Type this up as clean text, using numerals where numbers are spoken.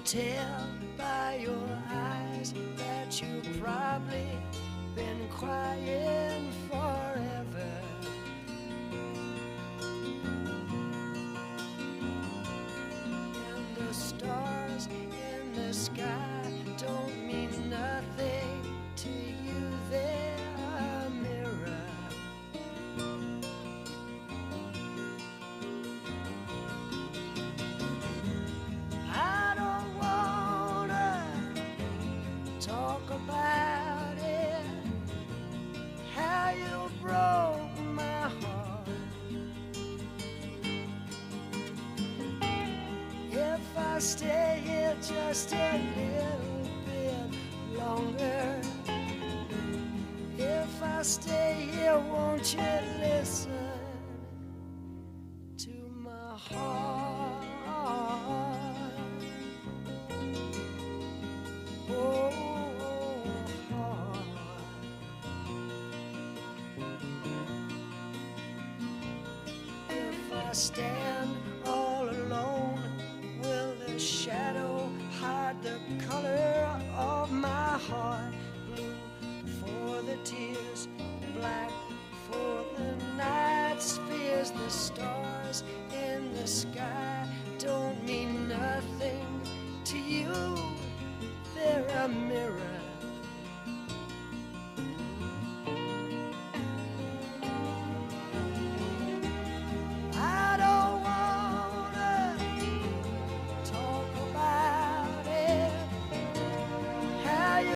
tell by your eyes that you've probably been crying forever. And the stars in the sky don't mean nothing to you, they're a mirror. I don't wanna talk about it, how you broke my heart. If I stay here just a little bit longer, if I stay here, won't you listen to my heart? Oh, heart. If I stand